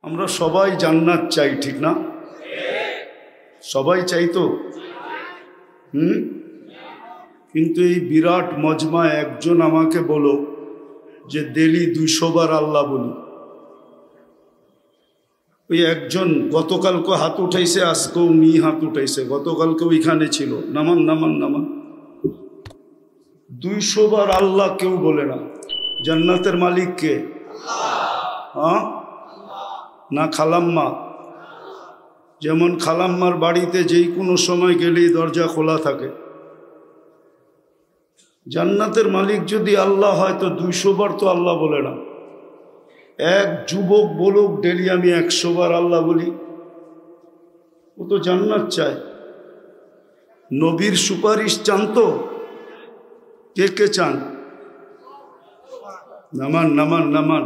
আমরা সবাই জান্নাত চাই, ঠিক না? সবাই চাই তো। কিন্তু এই বিরাট মজমা একজন আমাকে বলো যে ডেলি 200 বার আল্লাহ বলি। ওই একজন গতকালকে হাত উঠাইছে, আজকেও উনি হাত উঠাইছে, গতকালকে ওইখানে ছিল। নামান নামান নামান। 200 বার আল্লাহ কেউ বলে না। জান্নাতের মালিক কে? হ্যাঁ না খালাম্মা? যেমন খালাম্মার বাড়িতে যেই কোনো সময় গেলেই দরজা খোলা থাকে। জান্নাতের মালিক যদি আল্লাহ হয় তো 200 বার তো আল্লাহ বলে না। এক যুবক বলুক ডেলি আমি 100 বার আল্লাহ বলি, ও তো জান্নাত চায়। নবীর সুপারিশ চান তো? কে কে চান? নামান নামান নামান।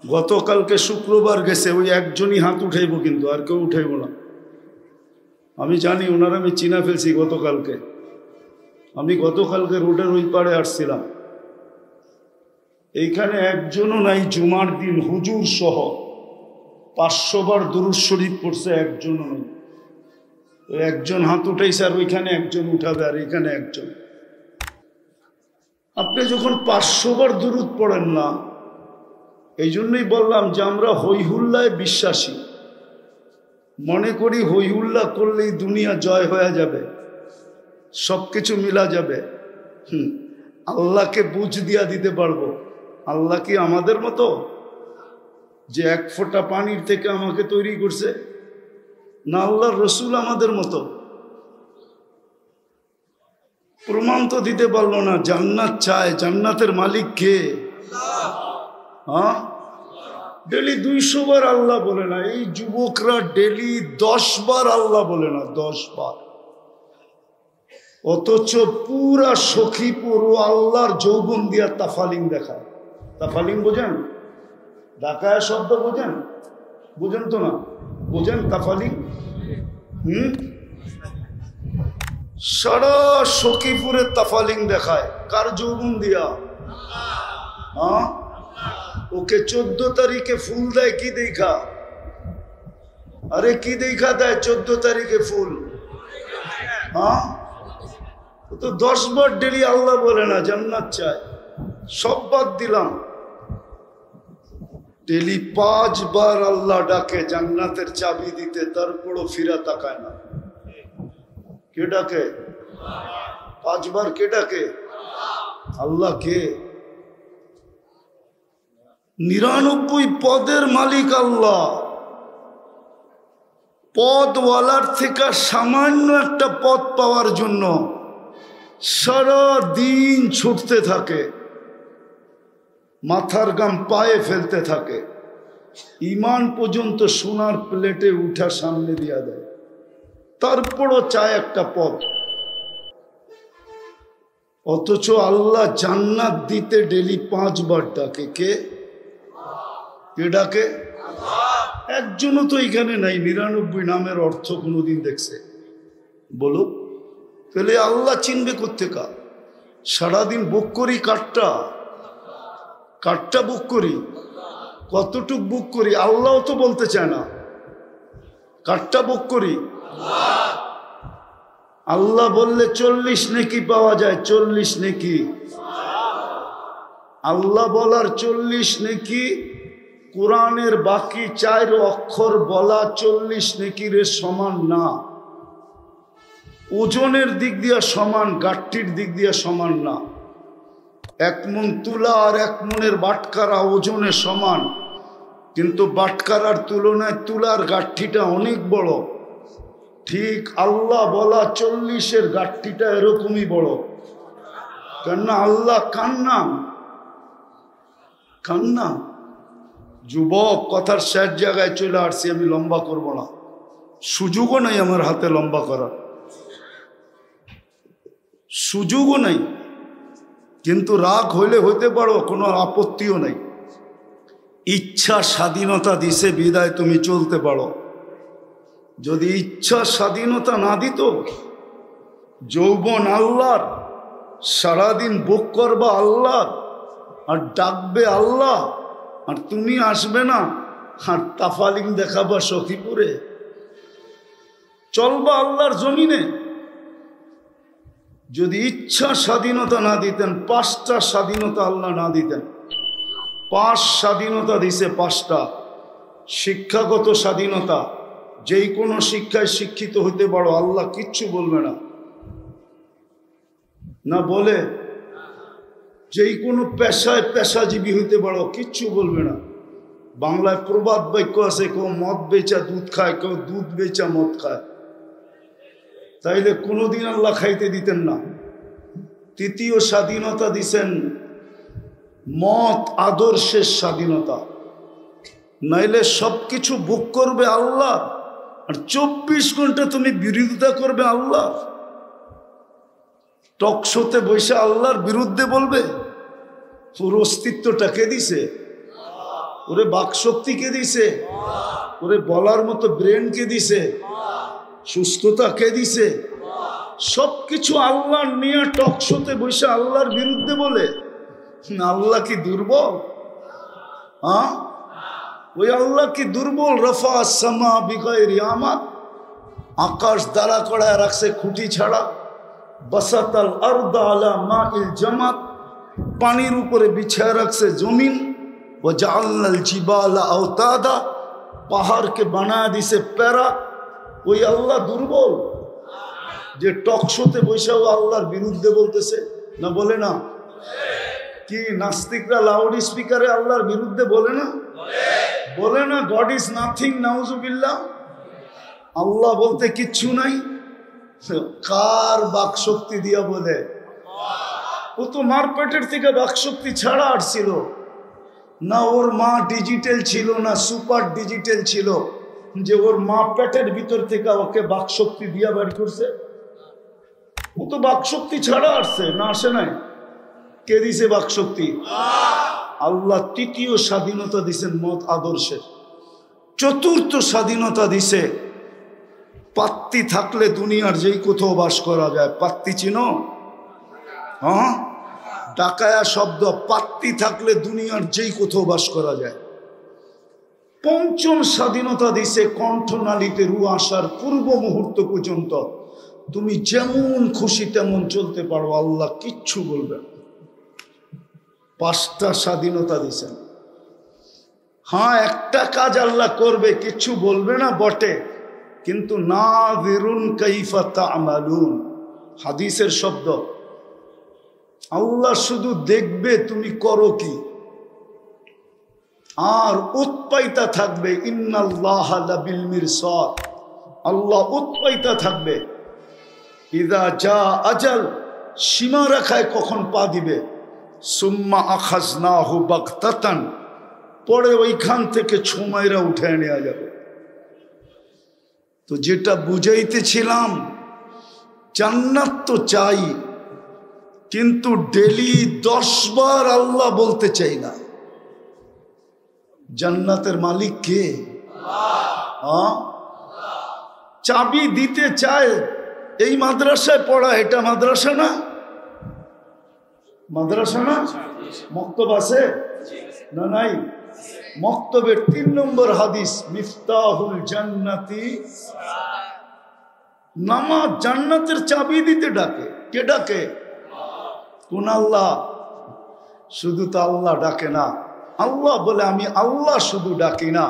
গতকালকে শুক্রবার গেছে, ওই একজনই হাত উঠাইব, কিন্তু আর কেউ উঠাইব না। আমি জানি ওনারা, আমি চিনা ফেলছি গতকালকে। আমি গতকালকে রোডের ওই পাড়ে আসছিলাম, এইখানে একজনও নাই। জুমার দিন হুজুর সহ 500 বার দুরূদ শরীফ পড়ছে, একজনও নেই। ওই একজন হাত উঠাইছে, আর ওইখানে একজন উঠাবে, আর এইখানে একজন। আপনি যখন 500 বার দুরূদ পড়েন না, এই জন্যই বললাম যে আমরা হইহুল্লায় বিশ্বাসী। মনে করি হইহুল্লা করলেই দুনিয়া জয় হয়ে যাবে, সব কিছু মিলা যাবে। আল্লাহকে বুঝ দিয়া দিতে পারবো। আল্লাহ কি আমাদের মতো যে এক ফোঁটা পানির থেকে আমাকে তৈরি করছে? না, আল্লাহর রসুল আমাদের মতো? প্রমাণ তো দিতে পারলো না। জান্নাত চায়, জান্নাতের মালিক কে? হ্যাঁ, ডেলি 200 বার আল্লাহ বলে না। এই যুবকরা ডেলি 10 বার আল্লাহ বলে না, 10 বার। অথচ পুরা সখীপুর ও আল্লাহর যৌবন দিয়া তাফালিং দেখায়। তাফালিং বোঝেন? ঢাকায় শব্দ বোঝেন? বোঝেন তো না? বোঝেন তাফালিং? সারা সখীপুরে তাফালিং দেখায়। কার যৌবন দিয়া? হ্যাঁ, ওকে 14 তারিখে ফুল দেয় কি দেখা? আরে কি দেখা দেয় 14 তারিখে ফুল? হ্যাঁ, তো 10 বার ডেলি আল্লাহ বলে না, জান্নাত চায়। সব বাদ দিলাম, ডেলি 5 বার আল্লাহ ডাকে জান্নাতের চাবি দিতে, তারপরও ফিরা তাকায় না। কে ডাকে? 5 বার কে ডাকে? আল্লাহ কে? 99 পদের মালিক আল্লাহ। পদওয়ালার থেকে সামান্য একটা পদ পাওয়ার জন্য সারা দিন ছুটতে থাকে, মাথার গাম পায়ে ফেলতে থাকে, ইমান পর্যন্ত সোনার প্লেটে উঠা সামনে দিয়া দেয়, তারপরও চায় একটা পদ। অথচ আল্লাহ জান্নাত দিতে ডেলি 5 বার ডাকে। কে কে ডাকে? একজনও তো এখানে নাই 99 নামের অর্থ কোনোদিন দেখছে? বলো, তাহলে আল্লাহ চিনবে কোত্থেকা? সারাদিন বুক করি কাঠটা, কাঠটা বুক করি, কতটুক বুক করি আল্লাহও তো বলতে চায় না। কাঠটা বুক করি, আল্লাহ বললে 40 নেকি পাওয়া যায়। 40 নেকি আল্লাহ বলার 40 নেকি, কোরআনের বাকি 4 অক্ষর বলা 40 নেকির সমান না। ওজনের দিক দিয়ে সমান, গাঠটির দিক দিয়ে সমান না। 1 মণ তুলা আর 1 মণের বাটকারা ওজনে সমান, কিন্তু বাটকারার তুলনায় তুলার গাঠটিটা অনেক বড়। ঠিক আল্লাহ বলা 40-এর গাঠটিটা এরকমই বড়। কেননা আল্লাহ কান্না কান্না। যুবক, কথার শেষ জায়গায় চলে আসছি, আমি লম্বা করব না, সুযোগও নাই আমার হাতে লম্বা করার, সুযোগও নাই। কিন্তু রাগ হইলে হইতে পারো, কোনো আপত্তিও নাই। ইচ্ছা স্বাধীনতা দিছে বিদায় তুমি চলতে পারো। যদি ইচ্ছা স্বাধীনতা না দিত, যৌবন আল্লাহর, সারাদিন বুক করবা আল্লাহ আর ডাকবে আল্লাহ, আর তুমি আসবে না, আর তাফালিং দেখাবা সখীপুরে? চলবা আল্লাহর জমিনে? যদি ইচ্ছা স্বাধীনতা না দিতেন, 5টা স্বাধীনতা আল্লাহ না দিতেন, 5 স্বাধীনতা দিছে, 5টা। শিক্ষাগত স্বাধীনতা, যেই কোনো শিক্ষায় শিক্ষিত হতে পারো, আল্লাহ কিচ্ছু বলবে না। না বলে? যেই কোনো পেশায় পেশাজীবী হইতে পারো, কিচ্ছু বলবে না। বাংলায় প্রবাদ বাক্য আছে, কেউ মদ বেচা দুধ খায়, কেউ দুধ বেচা মদ খায়। তাইলে কোনোদিন আল্লাহ খাইতে দিতেন না। তৃতীয় স্বাধীনতা দিছেন মত আদর্শের স্বাধীনতা। নাইলে সবকিছু বুক করবে আল্লাহ, আর 24 ঘন্টা তুমি বিরোধিতা করবে আল্লাহ। টকশোতে বসে আল্লাহর বিরুদ্ধে বলবে? ওর অস্তিত্বটা কে দিছে? ওরে বাকশক্তি কে দিছে? ওরে বলার মতো ব্রেন কে দিছে? সুস্থতা কে দিছে? সবকিছু আল্লাহ নিয়ে টকশোতে বসে আল্লাহর বিরুদ্ধে বলে? আল্লাহ কি দুর্বল? হ্যাঁ, ওই আল্লাহ কি দুর্বল? রফা সামা বিগাইরি আমাদ, আকাশ দাঁড়া করায় রাখছে খুঁটি ছাড়া। বাসাতাল আরদা আলা মাইল জামাত, পানির উপরে বিছায় রাখছে জমিন। ও জাআলনাল জিবালা আওতাদা, পাহাড়কে বানায় দিছে প্যারা। ওই আল্লাহ দুর্বল যে টকশোতে বৈশাও আল্লাহর বিরুদ্ধে বলতেছে? না বলে না? কি নাস্তিকরা লাউড স্পিকারে আল্লাহর বিরুদ্ধে বলে না? বলে না? গড ইজ নাথিং, নাউজুবিল্লাহ। আল্লাহ বলতে কিচ্ছু নাই। কার বাকশক্তি দিয়া বলে? ও তো মার পেটের থেকে বাকশক্তি ছাড়া আসছিল না। ওর মা ডিজিটাল ছিল না, সুপার ডিজিটাল ছিল, যে ওর মা পেটের ভিতর থেকে ওকে বাকশক্তি দিয়া বের করছে? ও তো বাকশক্তি ছাড়া আসছে না, আসে নাই। কে দিছে বাকশক্তি? আল্লাহ। তৃতীয় স্বাধীনতা দিছেন মত আদর্শের। চতুর্থ স্বাধীনতা দিছে পাত্তি থাকলে দুনিয়ার যেই কোথাও বাস করা যায়। পাত্তি চিনো? হ্যাঁ, ডাকায়া শব্দ। পাত্তি থাকলে দুনিয়ার যেই কোথাও বাস করা যায়। পঞ্চম স্বাধীনতা দিছে কণ্ঠনালীতে রু আসার পূর্ব মুহূর্ত পর্যন্ত তুমি যেমন খুশি তেমন চলতে পারো, আল্লাহ কিচ্ছু বলবে না। 5টা স্বাধীনতা দিছেন। হ্যাঁ, একটা কাজ আল্লাহ করবে, কিচ্ছু বলবে না বটে, কিন্তু নাযিরুন কাইফা তা'মালুন, হাদিসের শব্দ। আল্লাহ শুধু দেখবে তুমি করো কি, আর উৎপাইতা থাকবে। ইন্নাল্লাহা লাবিল মিরসাদ, আল্লাহ উৎপাইতা থাকবে। ইদা জা আজাল, সীমা রেখায় কখন পা দিবে। সুম্মা আখাযনাহু বাগতাতান, পরে ওইখান থেকে ছুমাইরা উঠে নেওয়া যাবে। তো যেটা বুঝাইতেছিলাম, জান্নাত তো চাই, কিন্তু ডেলি 10 বার আল্লাহ বলতে চাই না। জান্নাতের মালিক কে? আল্লাহ। চাবি দিতে চায়। এই মাদ্রাসায় পড়া, এটা মাদ্রাসা না? মাদ্রাসা না? মক্তব আছে না? নাই। মক্তবের 3 নম্বর হাদিস, মিফতাহুল জান্নাতি, নামাজ জান্নাতের চাবি দিতে ডাকে। কে ডাকে? কোন আল্লাহ? শুধু তো আল্লাহ ডাকে না। আল্লাহ বলে আমি আল্লাহ শুধু ডাকি না,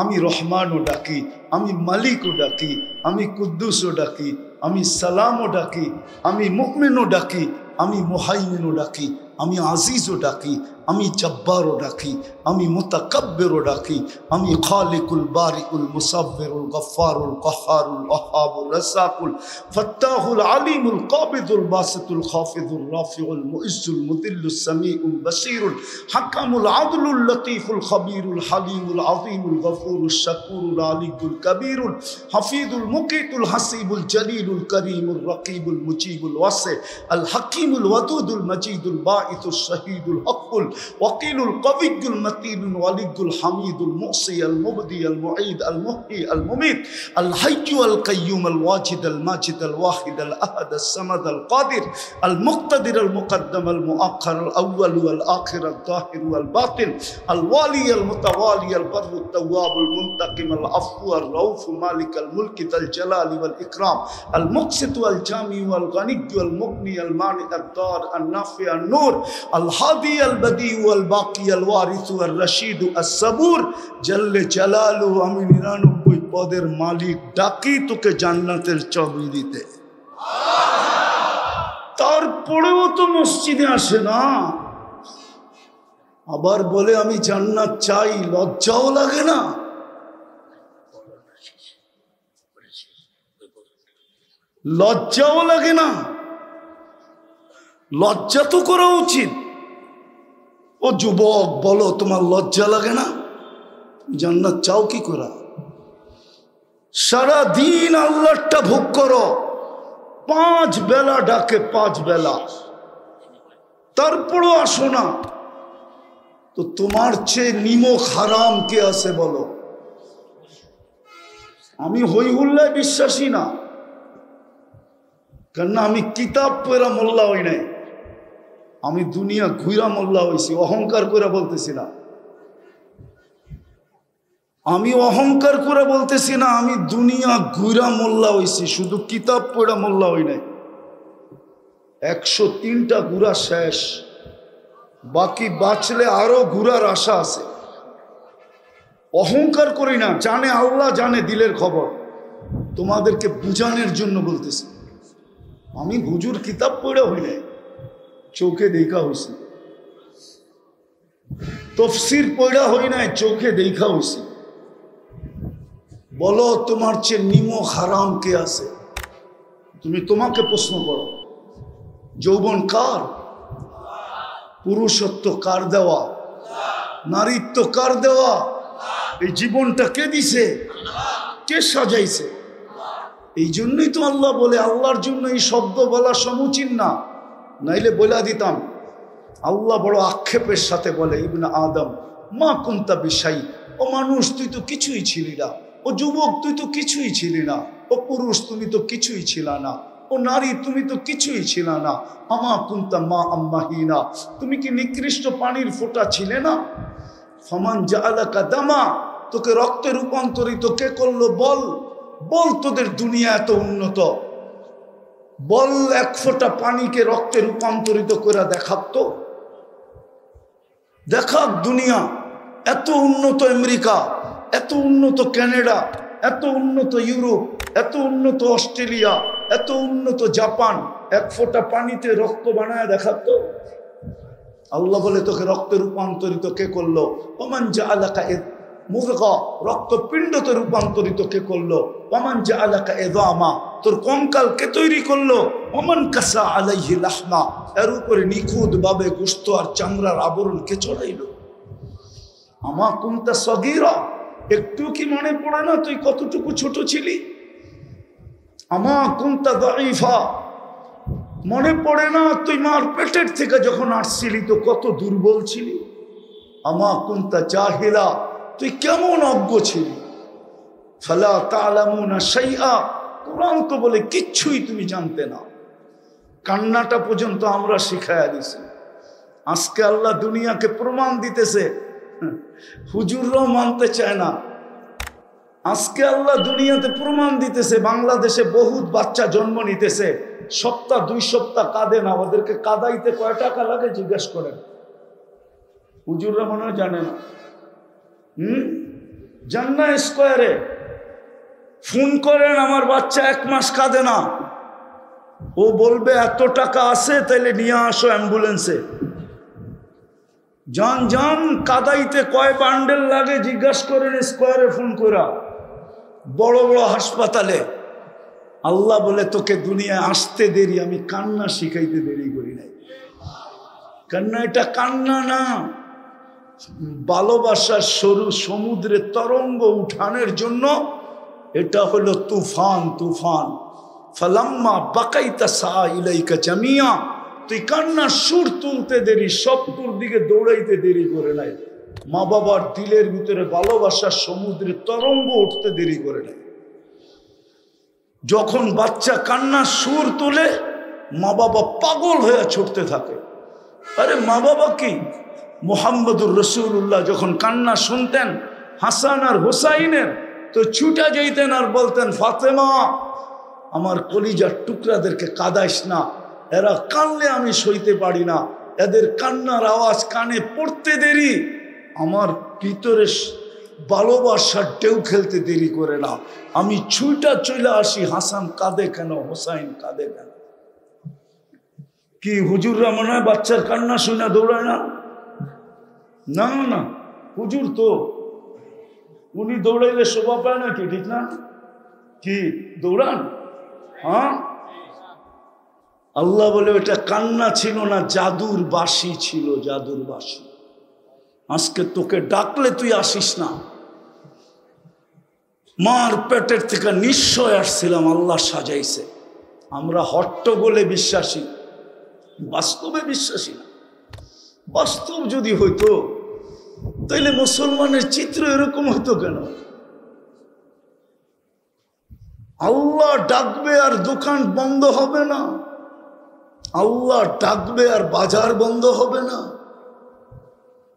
আমি রহমানও ডাকি, আমি মালিকও ডাকি, আমি কুদ্দুসও ডাকি, আমি সালামও ডাকি, আমি মুমিনও ডাকি, আমি মুহাইমিনও ডাকি, আমি আজিজও ডাকি, আমি জব্বারও ডাকি, আমি মুতাকাব্বিরও ডাকি, আমি খালিকুল বারিউল মুসাব্বিরুল গফফারুল কহ্হারুল ওয়াহ্হাবুর রাসাকুল ফাত্তাহুল আলিমুল কাবিদুল বাসিতুল খাফিদুর রাফিউল মুইজ্জুল মুদিল্লুস সামিউল বাসীরুল হাকামুল আদলুল লতীফুল খবীরুল হালিমুল আযীমুল গফুরুশ শাকুরুল আলিয়ুল কবীরুল হাফিজুল মুকিতুল হাসিবুল জলিলুল করিমুল রকিবুল মুজিবুল ওয়াসি আল হাকিমুল ওয়াদুদুল মজিদুল বাঈতুশ শাহীদুল হকুল ওয়াকিলুল কবিয়্যুল মাতিনুল ওয়ালিয়ুল হামিদুল মুহসি আল মুবদি আল মুঈদ আল মুহয়ি আল মুমীত আল হাইয়্যু আল কাইয়্যুম আল ওয়াজিদ আল মাজিদ আল ওয়াহিদ আল আহাদ আস সামাদ আল কাদির আল মুক্তাদির আল মুকদ্দম আল মুআক্খার আল আউয়াল ওয়াল আখির আল যাহির ওয়াল বাতিন আল ওয়ালি আল মুতাওয়ালি আল বাররু তাওয়াব আল মুনতাকিম আল আফু আর রাউফ মালিক আল মুলক যাল জালাল ওয়াল ইকরাম আল মুকসিত ওয়াল জামি ওয়াল গানি ওয়াল মুগনি আল মানি আদ দার আল নাফি আল নূর আল হাদি আল বদি ওয়াল বাকি আল ওয়ারিস ওয়াল রশিদ আস সাবুর জাল্লে জালালু। আমি 99 পদের মালিক ডাকি তোকে জান্নাতের চাবি দিতে, তারপরেও তো মসজিদে আসে না, আবার বলে আমি জান্নাত চাই। লজ্জাও লাগে না? লজ্জাও লাগে না? লজ্জা তো করা উচিত। ও যুবক, বলো তোমার লজ্জা লাগে না? জান্নাত চাও কি করা? সারা দিন আল্লাহটা ভোগ করো, 5 বেলা ডাকে, 5 বেলা, তারপরও আসো না। তো তোমার চেয়ে নিমক হারাম কে আছে বলো? আমি হই হুল্লায় বিশ্বাসী না, কেননা আমি কিতাব পড়া মোল্লা হই নাই, আমি দুনিয়া ঘুরা মোল্লা হইছি। অহংকার করে বলতেছি না, আমি অহংকার করে বলতেছি না, আমি দুনিয়া ঘুরা মোল্লা হইছি, শুধু কিতাব পড়া মোল্লা হই নাই। 103টা ঘুরা শেষ, বাকি বাঁচলে আরো ঘুরার আশা আছে। অহংকার করি না, জানে আল্লাহ, জানে দিলের খবর। তোমাদেরকে বুঝানোর জন্য বলতেছি, আমি হুজুর কিতাব পড়া হই নাই, চোখে দেখা হইছি। তফসির পড়া হই নাই, চোখে দেখা হইছি। বলো তোমার চেয়ে নিমক হারাম কে আছে? তুমি তোমাকে প্রশ্ন করো, যৌবন কার? পুরুষত্ব কার দেওয়া? নারীত্ব কার দেওয়া? এই জীবনটা কে দিছে? কে সাজাইছে? এই জন্যই তো আল্লাহ বলে, আল্লাহর জন্য এই শব্দ বলা সমুচীন না, নাইলে বলে দিতাম। আল্লাহ বড় আক্ষেপের সাথে বলে, ইবনে আদম মা কুনতা বিশাই, ও মানুষ তুই তো কিছুই ছিলি না, ও যুবক তুই তো কিছুই ছিলি না, ও পুরুষ তুমি তো কিছুই ছিল না, ও নারী তুমি তো কিছুই ছিল না। আমা কুনতা মা আম্মাহিনা, তুমি কি নিকৃষ্ট পানির ফোঁটা ছিলে না? ফামান জাআলাকা দামা, তোকে রক্তে রূপান্তরিত কে করলো বল? বল তোদের দুনিয়া এত উন্নত, বল 1 ফোঁটা পানিকে রক্তে রূপান্তরিত করে দেখাতো। দেখাক দুনিয়া এত উন্নত, আমেরিকা এত উন্নত, কানাডা এত উন্নত, ইউরোপ এত উন্নত, অস্ট্রেলিয়া এত উন্নত, জাপান 1 ফোঁটা পানিতে রক্ত বানায় দেখাতো। আল্লাহ বলে তোকে রক্তে রূপান্তরিত কে করলো? ওমান জাআলাকা মুযগা, রক্তপিণ্ডতে রূপান্তরিত কে করলো? ওমান জাআলাকা ইযামা, তোর কঙ্কাল কে তৈরি করলো? ওমান কাসা আলাইহি লাহমা, এর উপরে নিখুঁত ভাবে গোশত আর চামড়ার আবরণ কে চড়াইলো? আমা কুনতা সগীরা, একটু কি মনে পড়ে না তুই কতটুকু ছোট ছিলি? আমা কুনতা দাঈফা, মনে পড়ে না তুই মার পেটের থেকে যখন আসছিলি তো কত দুর্বল ছিলি? আমা কুনতা জাহিলা, তুই কেমন অজ্ঞ ছিলি? ফালা তা'লামুনা শাইআ, কোরআন তো বলে কিচ্ছুই তুমি জানতে না। কান্নাটা পর্যন্ত আমরা শিখাইয়া দিছি। আজকে আল্লাহ দুনিয়াকে প্রমাণ দিতেছে, হুজুররাও মানতে চায় না। আজকে আল্লাহ দুনিয়াতে প্রমাণ দিতেছে, বাংলাদেশে বহুত বাচ্চা জন্ম নিতেছে, সপ্তাহ 2 সপ্তাহ কাঁদে না, ওদেরকে কাঁদাইতে কয় টাকা লাগে জিজ্ঞেস করেন। হুজুররা মনে হয় জানে না। জান্না স্কয়ারে ফোন করেন, আমার বাচ্চা 1 মাস কাঁদে না, ও বলবে এত টাকা আছে, তাইলে নিয়ে আসো অ্যাম্বুলেন্সে। যান যান, কাদাইতে কয় বান্ডেল লাগে জিজ্ঞাস করেন স্কয়ারে ফোন করা, বড় বড় হাসপাতালে। আল্লাহ বলে তোকে দুনিয়ায় আসতে দেরি, আমি কান্না শিখাইতে দেরি করি নাই। কান্না এটা কান্না না, ভালোবাসার সরু সমুদ্রে তরঙ্গ উঠানের জন্য এটা হলো তুফান। তুফান ফালাম্মা বাকাইতা সা ইলাইকা জামিয়া, তুই কান্নার সুর তুলতে দেরি, সব তোর দিকে দৌড়াইতে দেরি করে নাই। মা বাবার দিলের ভিতরে ভালোবাসার সমুদ্রের তরঙ্গ উঠতে দেরি করে নাই। যখন বাচ্চা কান্নার সুর তোলে মা বাবা পাগল হয়ে ছুটতে থাকে। আরে মা বাবা কি, মুহাম্মদুর রাসূলুল্লাহ যখন কান্না শুনতেন হাসান আর হুসাইনের, তো ছুটা যেতেন আর বলতেন, ফাতেমা আমার কলিজার টুকরাদেরকে কাঁদাইস না, এরা কানলে আমি সইতে পারি না, এদের কান্নার আওয়াজ কানে পড়তে দেরি আমার ভিতরে ভালোবাসার ঢেউ খেলতে দেরি করে না, আমি ছুটা চলে আসি। হাসান কাঁদে কেন, হোসাইন কাঁদে কেন? কি হুজুররা মনে হয় বাচ্চার কান্না শুনে দৌড়ায় না? না না, হুজুর তো উনি দৌড়াইলে শোভা পায় না কি, ঠিক না? কি দৌড়ান? হ্যাঁ, আল্লাহ বলে ওটা কান্না ছিল না, জাদুর বাঁশি ছিল, জাদুর বাঁশি। আজকে তোকে ডাকলে তুই আসিস না। মার পেটের থেকে নিশ্চয় আসছিলাম, আল্লাহ সাজাইছে। আমরা হট্টগোলে বিশ্বাসী, বাস্তবে বিশ্বাসী না। বাস্তব যদি হইতো তাইলে মুসলমানের চিত্র এরকম হতো কেন? আল্লাহ ডাকবে আর দোকান বন্ধ হবে না, আল্লাহ ডাকবে আর বাজার বন্ধ হবে না।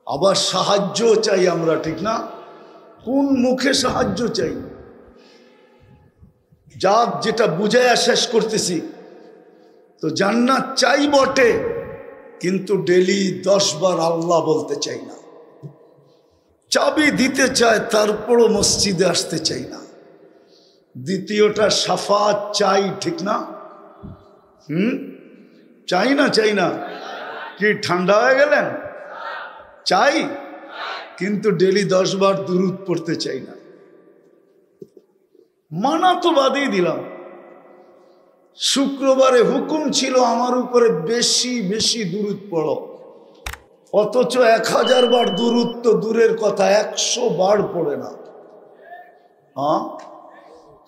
আবার সাহায্য চাই আমরা, ঠিক না? কোন মুখে সাহায্য চাই? যাক, যেটা বুঝাইয়া শেষ করতেছি, তো জান্নাত চাই বটে, কিন্তু ডেলি 10 বার আল্লাহ বলতে চাই না। চাবি দিতে চায়, তারপরও মসজিদে আসতে চাই না। দ্বিতীয়টা শাফাত চাই, ঠিক না? চাই না? চাই না? কি ঠান্ডা হয়ে গেলেন? চাই, কিন্তু ডেলি 10 বার দুরূদ পড়তে চাই না। মানা তো বাদই দিলাম, শুক্রবারে হুকুম ছিল আমার উপরে বেশি বেশি দুরূদ পড়ো, অথচ 1000 বার দুরূদ তো দূরের কথা, 100 বার পড়ে না। হ্যাঁ,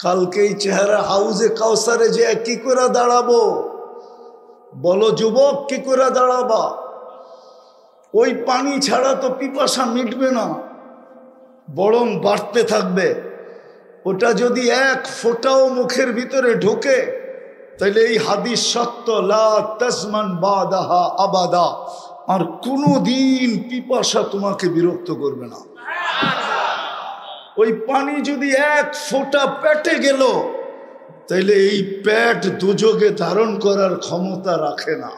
কালকে এই চেহারা হাউজে কাউসারে যে কি করে দাঁড়াবো? বলো যুবক, কি করে দাঁড়াবা? ওই পানি ছাড়া তো পিপাসা মিটবে না, বরং বাড়তে থাকবে। ওটা যদি 1 ফোঁটাও মুখের ভিতরে ঢোকে, তাহলে এই হাদিস সত্য, লা তাজমান বাদাহা আবাদা, আর কোনোদিন পিপাসা তোমাকে বিরক্ত করবে না। ওই পানি যদি 1 ফোঁটা পেটে গেল, তাইলে এই পেট দুযোগে ধারণ করার ক্ষমতা রাখে না।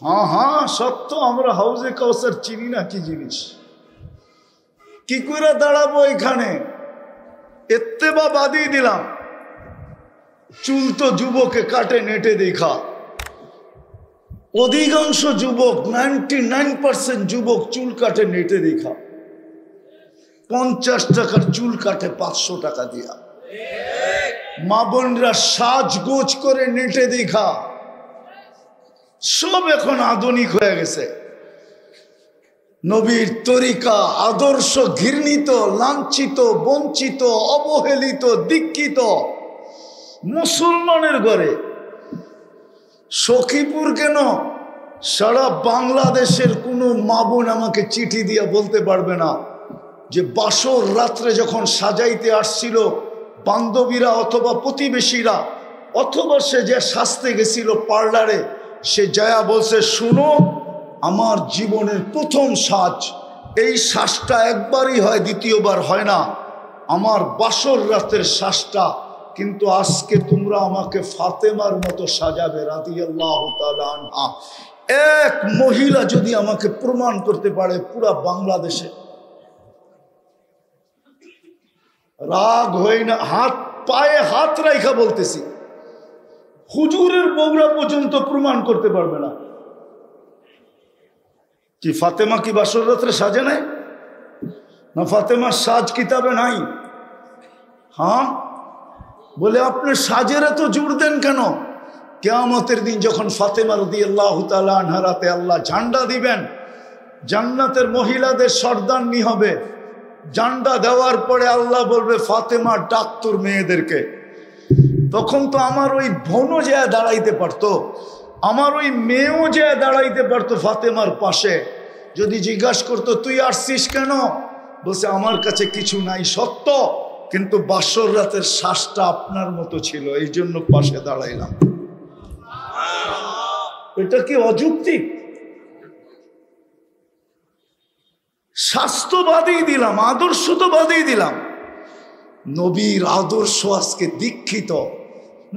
হ্যাঁ হ্যাঁ সত্য, আমরা হাউজে কাউসার চিনি না কি জিনিস। কি করে দাঁড়াবো এখানে? এত্তেবা বাদিয়ে দিলাম। চুল তো যুবকে কাটে নেটে দেখা, অধিকাংশ যুবক 99% যুবক চুল কাটে নেটে দেখা। 50 টাকার চুল কাটে 500 টাকা দিয়া। মা বোনরা সাজগোজ করে নেটে দেখা। সব এখন আধুনিক হয়ে গেছে। নবীর তরিকা আদর্শ ঘৃণিত, লাঞ্ছিত, বঞ্চিত, অবহেলিত, দীক্ষিত মুসলমানের ঘরে। সখীপুর কেন, সারা বাংলাদেশের কোনো মা বোন আমাকে চিঠি দিয়ে বলতে পারবে না যে বাসর রাত্রে যখন সাজাইতে আসছিল বান্ধবীরা অথবা প্রতিবেশীরা, অথবা সে যে সাজতে গেছিল পার্লারে, সে যায়া বলছে, শুনো, আমার জীবনের প্রথম সাজ, এই সাজটা একবারই হয়, দ্বিতীয়বার হয় না। আমার বাসর রাতের সাজটা, কিন্তু আজকে তোমরা আমাকে ফাতেমার মতো সাজাবে রাদিয়াল্লাহু তাআলা আনহা। এক মহিলা যদি আমাকে প্রমাণ করতে পারে পুরা বাংলাদেশে, রাগ হয় না, হাত পায়ে হাত রাইখা বলতেছি, হুজুরের বউরা পর্যন্ত প্রমাণ করতে পারবে না। কি ফাতেমা কি বাসর রাত্রে সাজে নাই? না ফাতেমার সাজ কিতাবে নাই? হ্যাঁ, বলে আপনি সাজের এত জোর দেন কেন? কিয়ামতের দিন যখন ফাতেমা রাদিয়াল্লাহু তাআলা আনহার হাতে আল্লাহ ঝান্ডা দিবেন, জান্নাতের মহিলাদের সর্দারনি হবে। ঝান্ডা দেওয়ার পরে আল্লাহ বলবে, ফাতেমা ডাক তোর মেয়েদেরকে। তখন তো আমার ওই বোনও যে দাঁড়াইতে পারতো, আমার ওই মেয়েও যে দাঁড়াইতে পারতো ফাতেমার পাশে, যদি জিজ্ঞাসা করতো তুই আসছিস কেন, বলছে আমার কাছে কিছু নাই সত্য, কিন্তু বাসর রাতের শ্বাসটা আপনার মতো ছিল, এই জন্য পাশে দাঁড়াইলাম। এটা কি অযৌক্তিক? স্বাস্থ্য বাদেই দিলাম, আদর্শ তো বাদেই দিলাম, নবীর আদর্শ আজকে দীক্ষিত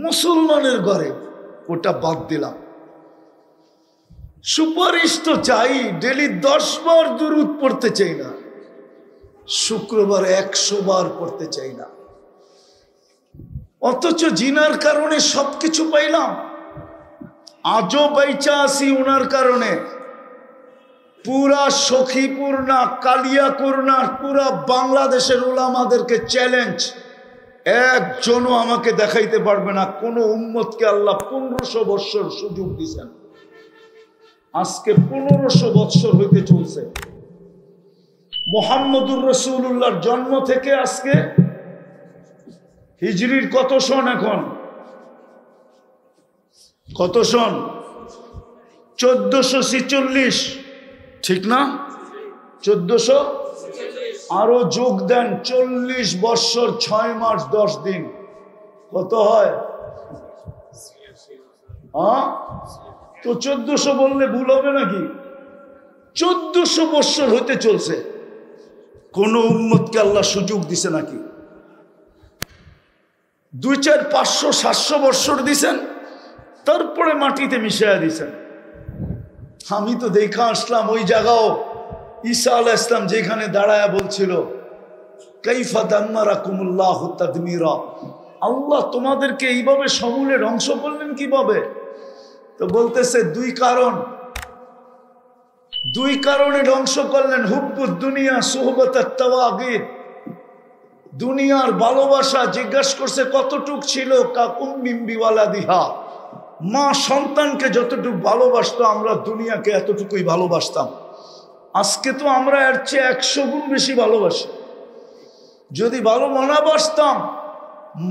মুসলমানের ঘরে, ওটা বাদ দিলাম। সুপারিশ তো চাই, ডেলি 10 বার দুরূদ পড়তে চাই না, শুক্রবার 100 বার পড়তে চাই না, অথচ জিনার কারণে সবকিছু পাইলাম, আজও বাইচা আসি ওনার কারণে। পুরা সখীপুর না কালিয়াকুর না পুরা বাংলাদেশের উলামাদেরকে চ্যালেঞ্জ, একজনও আমাকে দেখাইতে পারবে না কোন উম্মতকে আল্লাহ 1500 বৎসর সুযোগ দিয়েছেন। আজকে 1500 বৎসর হইতে চলছে, মুহাম্মদুর রাসূলুল্লাহর জন্ম থেকে আজকে হিজরির কত সন, এখন কত সন? 1446, ঠিক না? 1400 আরো যোগ দেন, 40 বৎসর 6 মাস 10 দিন, কত হয়? তো 1400 বললে ভুল হবে নাকি? 1400 বৎসর হইতে চলছে, কোন উম্মতকে আল্লাহ সুযোগ দিছে নাকি? 2, 4, 500, 700 বৎসর দিছেন, তারপরে মাটিতে মিশাইয়া দিছেন। আমি তো দেখা আসলাম ওই জায়গাও ঈসা আলাইহিস সালাম যেখানে দাঁড়ায়া বলছিল কাইফা দাম্মারাকুমুল্লাহু তাদমিরা, আল্লাহ তোমাদেরকে এইভাবে সমূলে ধ্বংস করলেন কিভাবে? তো বলতেছে 2 কারণ, 2 কারণে ধ্বংস করলেন। হুব্বুদ দুনিয়া সুহবাতাত তাওয়াগিত, দুনিয়ার ভালোবাসা। জিজ্ঞাসা করছে কতটুক ছিল? কাকুম্মিম বিওয়ালাদিহা, মা সন্তানকে যতটুকু ভালোবাসতো আমরা দুনিয়াকে এতটুকুই ভালোবাসতাম। আজকে তো আমরা এর চেয়ে 100 গুণ বেশি ভালোবাসি। যদি ভালো মনে বাসতাম,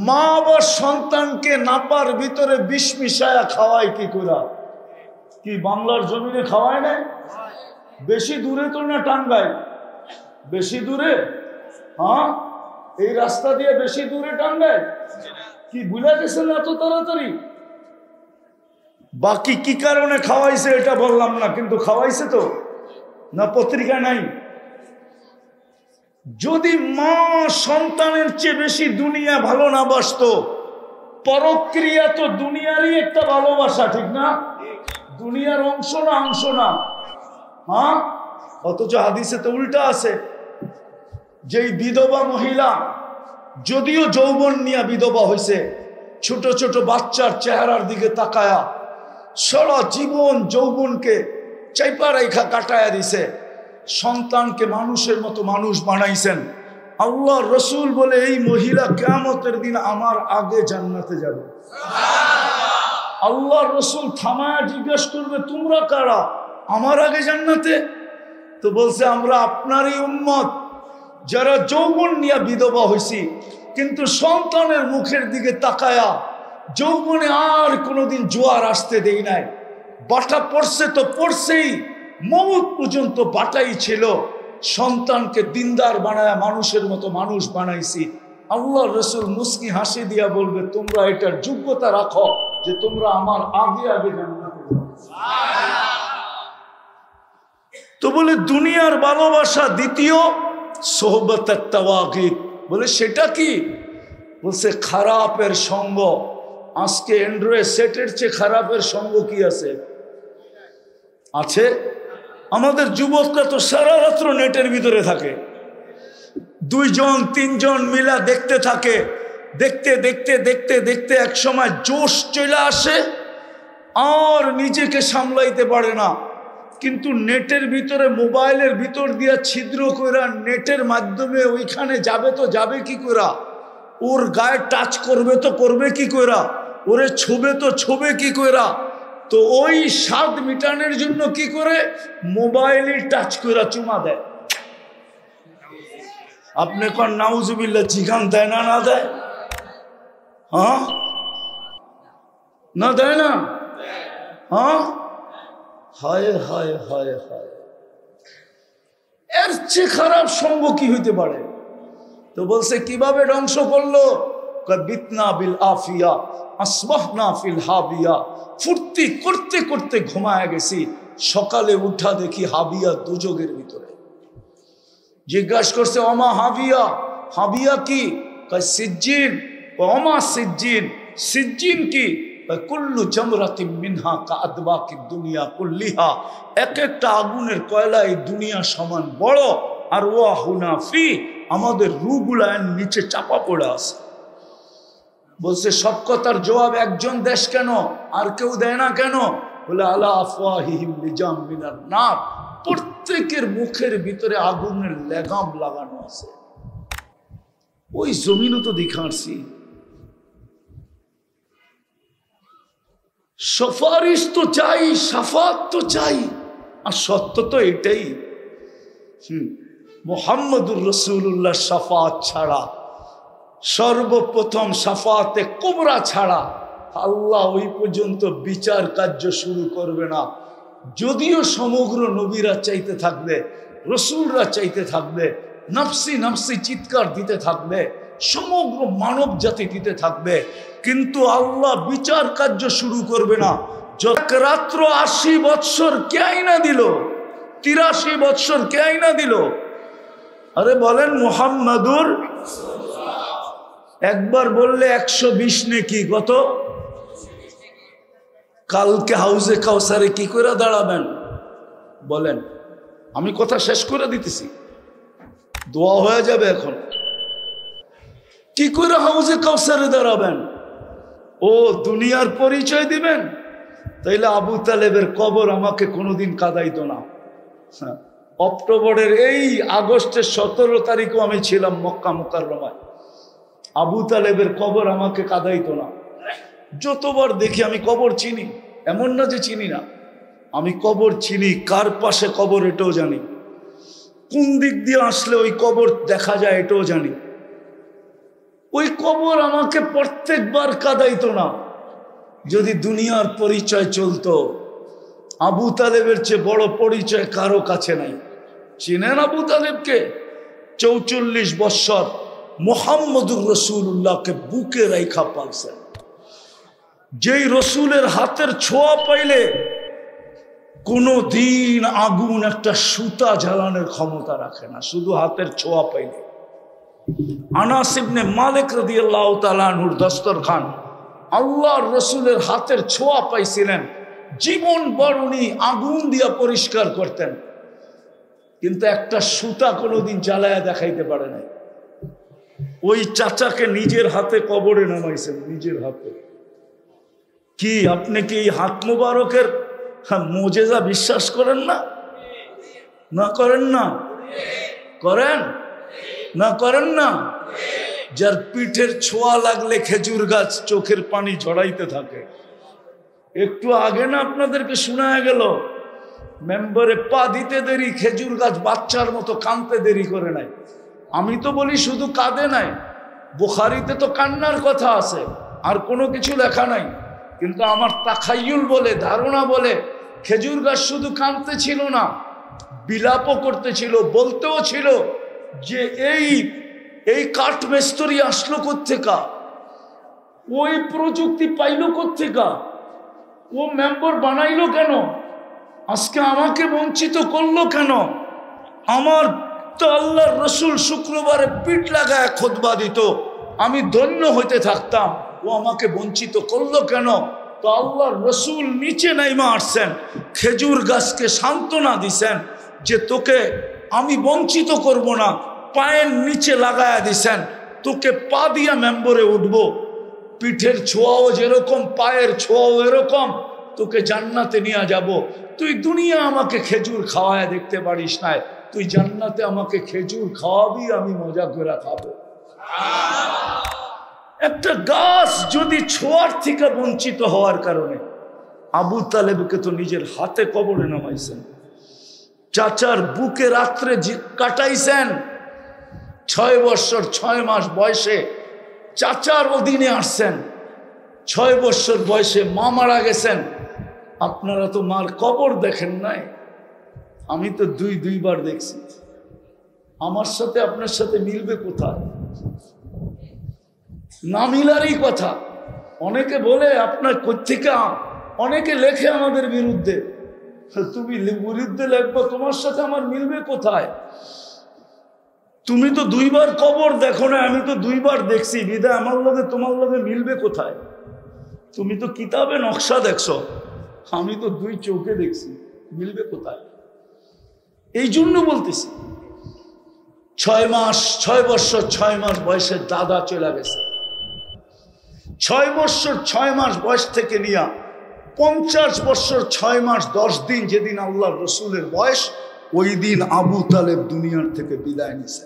মা বা সন্তানকে নাপার ভিতরে বিষ মিশায়া খাওয়ায় কি করে? কি বাংলার জমিনে খাওয়ায় না? বেশি দূরে তো না টাঙ্গাই, বেশি দূরে? হ্যাঁ, এই রাস্তা দিয়ে বেশি দূরে টাঙ্গাই? কি ভুলে গেছেন এত তাড়াতাড়ি? বাকি কি কারণে খাওয়াইছে এটা বললাম না, কিন্তু খাওয়াইছে তো, না পত্রিকা নাই? যদি মা সন্তানের চেয়ে বেশি দুনিয়া ভালো না বাসতো, পরক্রিয়া তো দুনিয়ারই একটা ভালোবাসা, ঠিক না? দুনিয়ার অংশ না, অংশ না? হ্যাঁ, অথচ হাদিসে তো উল্টা আছে, যেই বিধবা মহিলা যদিও যৌবন নিয়ে বিধবা হয়েছে, ছোট ছোট বাচ্চার চেহারার দিকে তাকায়া সারা জীবন যৌবনকে চাইপা রেখা কাটায়া দিছে, সন্তানকে মানুষের মতো মানুষ বানাইছেন। আল্লাহ রসুল বলে এই মহিলা কিয়ামতের দিন আমার আগে জান্নাতে যাবে। আল্লাহ রসুল থামায়া জিজ্ঞেস করবে তোমরা কারা আমার আগে জান্নাতে? তো বলছে আমরা আপনারই উম্মত, যারা যৌবন নিয়ে বিধবা হয়েছি, কিন্তু সন্তানের মুখের দিকে তাকায়া যৌবনে আর কোনোদিন জোয়ার আসতে দেই নাই। বাটা পড়ছে তো পড়ছেই, মওত পর্যন্ত বাটাই ছিল। সন্তানকে দিনদার বানায় মানুষের মতো মানুষ বানাইছি। আল্লাহ রসুল মুস্কি হাসি দিয়া বলবে তোমরা এটার যোগ্যতা রাখো যে তোমরা আমার আগে আগে জান্নাতে যাবে। তো বলে দুনিয়ার ভালোবাসা দ্বিতীয়, সোহবতের তাওয়াগিত। বলে সেটা কি? বলছে খারাপের সঙ্গ। আজকে অ্যান্ড্রয়েড সেটের চেয়ে খারাপের সঙ্গ কি আছে? আছে? আমাদের যুবকরা তো সারা রাত্র নেটের ভিতরে থাকে, 2 জন 3 জন মিলা দেখতে থাকে, দেখতে দেখতে দেখতে দেখতে এক সময় জোশ চলে আসে আর নিজেকে সামলাইতে পারে না। কিন্তু নেটের ভিতরে মোবাইলের ভিতর দিয়া ছিদ্র কইরা নেটের মাধ্যমে ওইখানে যাবে তো যাবে কি কইরা, ওর গায়ে টাচ করবে তো করবে কি কইরা, ওরে ছুবে তো ছুবে কি কইরা। তো ওই স্বাদ মিটানোর জন্য কি করে, মোবাইলে টাচ কইরা চুমা দেয়। আপনি কোন নাউজুবিল্লাহ জিগান দেয় না? না দেয়? হ্যাঁ, না দেয় না? হ্যাঁ, হায় হায় হায় হায়, এর চেয়ে খারাপ সঙ্গ কি হইতে পারে? তো বলছে কিভাবে ধ্বংস করলো? বিতনা বিল আফিয়া আসবাহনা ফিল হাবিয়া, ফুর্তি করতে করতে ঘুমায় গেছি, সকালে উঠা দেখি হাবিয়া দুযোগের ভিতরে। জিজ্ঞাসা করছে ওমা হাবিয়া, হাবিয়া কি? সিজ্জিন। ওমা সিজ্জিন, সিজ্জিন কি? কুল্লু জামরাতিন মিনহা কাআদবাকি দুনিয়া কুল্লিহা, এক একটা আগুনের কয়লা এই দুনিয়া সমান বড়, আর ওয়া হুনা ফি, আমাদের রূহগুলা নিচে চাপা পড়ে আছে। বলছে সব কথার জবাব একজন দেশ কেন, আর কেউ দেয় না কেন? বলে আলা আফওয়াহিহিম লিজাম মিনার নার, প্রত্যেকের মুখের ভিতরে আগুনের লেগাম লাগানো আছে। ওই জমিনও তো দেখাচ্ছি, সুপারিশ তো চাই, শাফাত তো চাই, আর সত্য তো এটাই। মুহাম্মদুর রাসূলুল্লাহ শাফাত ছাড়া, সর্বপ্রথম শাফাতে কুবরা ছাড়া আল্লাহ ওই পর্যন্ত বিচার কার্য শুরু করবে না। যদিও সমগ্র নবীরা চাইতে থাকবে, রসুলরা চাইতে থাকবে, নফসি নফসি চিৎকার দিতে থাকবে, সমগ্র মানব জাতি দিতে থাকবে, কিন্তু আল্লাহ বিচার কার্য শুরু করবে না। রাত্র 80 বৎসর কে আইনা দিল? 83 বৎসর কে আইনা দিল? আরে বলেন মুহাম্মাদুর, একবার বললে 120 নেকি, কত? কালকে হাউজে কাউসারে কি করে দাঁড়াবেন বলেন? আমি কথা শেষ করে দিতেছি, দোয়া হয়ে যাবে এখন। কি করে হাউজে কাউসারে দাঁড়াবেন? ও দুনিয়ার পরিচয় দিবেন? তাইলে আবু তালেবের কবর আমাকে কোনোদিন কাঁদাইতো না। অক্টোবরের এই আগস্টের 17 তারিখও আমি ছিলাম মক্কা মুকাররমায়, আবু তালেবের কবর আমাকে কাঁদাইতো না। যতবার দেখি আমি কবর চিনি, এমন না যে চিনি না, আমি কবর চিনি, কার পাশে কবর এটাও জানি, কোন দিক দিয়ে আসলে ওই কবর দেখা যায় এটাও জানি। ওই কবর আমাকে প্রত্যেকবার কাঁদাইতো না। যদি দুনিয়ার পরিচয় চলতো, আবু তালেবের চেয়ে বড় পরিচয় কারো কাছে নাই। চিনেন আবু তালেবকে? 44 বৎসর মুহাম্মদুর রাসূলুল্লাহকে বুকে রাইখা পালছেন। যেই রসুলের হাতের ছোঁয়া পাইলে কোনো দিন আগুন একটা সুতা জ্বালানোর ক্ষমতা রাখে না, শুধু হাতের ছোঁয়া পাইলে। আনাস ইবনে মালিক রাদিয়াল্লাহু তাআলা আনহুর দস্তরখান আল্লাহর রসুলের হাতের ছোঁয়া পাইছিলেন, জীবন বরণী আগুন দিয়া পরিষ্কার করতেন, কিন্তু একটা সুতা কোনোদিন জ্বালায়া দেখাইতে পারে নাই। ওই চাচাকে নিজের হাতে কবরে নামাইছেন, নিজের হাতে। কি আপনি কি এই হাত মুবারকের মুজিজা বিশ্বাস করেন না? না করেন না? করেন না? করেন না? যার পিঠের ছোঁয়া লাগলে খেজুর গাছ চোখের পানি ঝরাইতে থাকে। একটু আগে না আপনাদেরকে শোনা গেল, মেম্বারে পা দিতে দেরি, খেজুর গাছ বাচ্চার মতো কাঁদতে দেরি করে নাই। আমি তো বলি শুধু কাঁদে নাই, বুখারীতে তো কান্নার কথা আছে, আর কোনো কিছু লেখা নাই, কিন্তু আমার তাখাইয়ুল বলে, ধারণা বলে, খেজুর গাছ শুধু কাঁদতে ছিল না, বিলাপও করতেছিল, বলতেও ছিল যে এই কাঠ মিস্ত্রি আসলো কোত্থেকা, ওই প্রযুক্তি পাইলো কোত্থেকা, ও মেম্বার বানাইলো কেন, আজকে আমাকে বঞ্চিত করলো কেন? আমার তো আল্লাহর রসুল শুক্রবারে পিঠ লাগায় খুতবা দিত, আমি ধন্য হইতে থাকতাম, ও আমাকে বঞ্চিত করলো কেন? তো আল্লাহর রসুল নিচে নাইমা আসছেন, খেজুর গাছকে সান্ত্বনা দিছেন যে তোকে আমি বঞ্চিত করব না, পায়ের নিচে লাগায়া দিছেন, তোকে পা দিয়া মেম্বরে উঠবো, পিঠের ছোঁয়াও যেরকম পায়ের ছোঁয়াও এরকম, তোকে জান্নাতে নিয়ে যাব। তুই দুনিয়া আমাকে খেজুর খাওয়ায় দেখতে পারিস না, তুই জান্নাতে আমাকে খেজুর খাওয়াবি, আমি মজা করে খাবো। একটা গাছ যদি ছোঁয়ার থেকে বঞ্চিত হওয়ার কারণে, আবু তালেবকে তো নিজের হাতে কবরে নামাইছেন, চাচার বুকে রাত্রে কাটাইছেন। 6 বৎসর 6 মাস বয়সে চাচার অধীনে আসছেন, 6 বৎসর বয়সে মা মারা গেছেন, আপনারা তো মার কবর দেখেন নাই, আমি তো দুইবার দেখছি। আমার সাথে আপনার সাথে মিলবে কোথায়? না মিলারই কথা। অনেকে বলে আপনার কোত্থেকে, অনেকে লেখে আমাদের বিরুদ্ধে, তুমি বিরুদ্ধে লেখবো, তোমার সাথে আমার মিলবে কোথায়? তুমি তো দুইবার কবর দেখো না, আমি তো দুইবার দেখছি, বিদায় আমার লগে তোমার লগে মিলবে কোথায়? তুমি তো কিতাবে নকশা দেখছো, আমি তো দুই চোখে দেখছি, মিলবে কোথায়? এই জন্য বলতেছি 6 বছর 6 মাস বয়সে দাদা চলে গেছে। 6 বছর 6 মাস বয়স থেকে নিয়ে 50 বছর 6 মাস 10 দিন যেদিন আল্লাহ রসুলের বয়স, ওই দিন আবু তালেব দুনিয়ার থেকে বিদায় নিছে।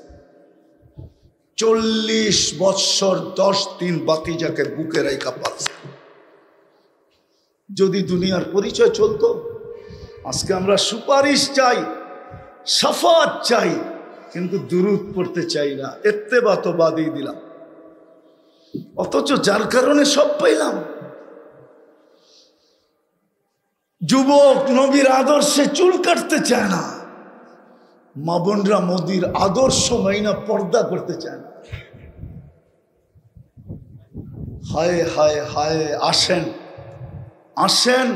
40 বছর 10 দিন বাতিজাকে বুকে রাইখা পাচ্ছে। যদি দুনিয়ার পরিচয় চলতো, আজকে আমরা সুপারিশ চাই, শাফাত চাই, কিন্তু দুরূদ পড়তে চাই না, ইত্তেবা তো বাদই দিলাম। অথচ যার কারণে সব পাইলাম। যুবক নবীর আদর্শে চুল কাটতে চায় না, মা বোনরা মোদির আদর্শ মাইনা পর্দা করতে চায় না। হায় হায় হায়, আসেন আসেন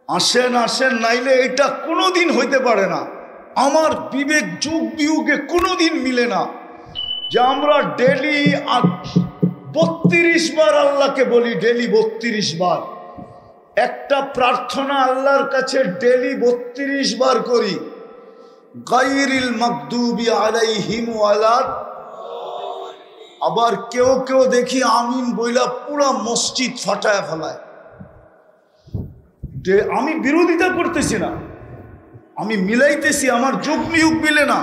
আসেন আসেন, নাইলে এটা কোনোদিন হইতে পারে না। আমার বিবেক যুগ বিয়োগে কোনোদিন মিলে না যে আমরা ডেলি 32 বার আল্লাহকে বলি, ডেলি 32 বার একটা প্রার্থনা আল্লাহর কাছে ডেলি 32 বার করি, গায়রিল মাগদুবি আলাইহিম ওয়ালা। আবার কেউ কেউ দেখি আমিন বইলা পুরা মসজিদ ফাটায় ফেলায়। আমি বিরোধিতা করতেছি না, আমি মিলাইতেছি, আমার যুগ বিয়োগ মিলে না।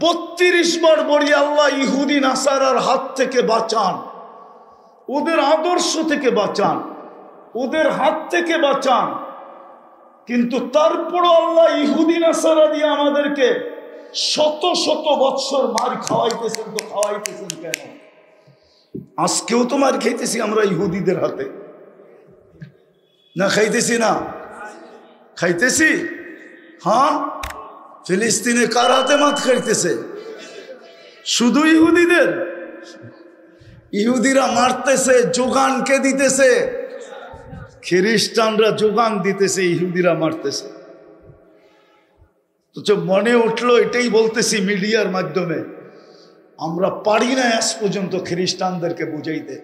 32 বার বলি আল্লাহ ইহুদি নাসারার হাত থেকে বাঁচান, ওদের আদর্শ থেকে বাঁচান, ওদের হাত থেকে বাঁচান। কিন্তু তারপরও আল্লাহ ইহুদি নাসারা দিয়ে আমাদেরকে শত শত বৎসর মার খাওয়াইতেছেন। তো খাওয়াইতেছেন কেন? আজকেও তো মার খাইতেছি আমরা ইহুদিদের হাতে, না খাইতেছি? না খাইতেছি? হ্যাঁ, ফিলিস্তিনে কার হাতে মাত খাইতেছে? শুধু ইহুদিদের? ইহুদিরা মারতেছে, যোগান কে দিতেছে? খ্রিস্টানরা যোগান দিতেছে, ইহুদিরা মারতেছে। তো মনে উঠলো, এটাই বলতেছি মিডিয়ার মাধ্যমে, আমরা পারি না আজ পর্যন্ত খ্রিস্টানদেরকে বুঝাইতে।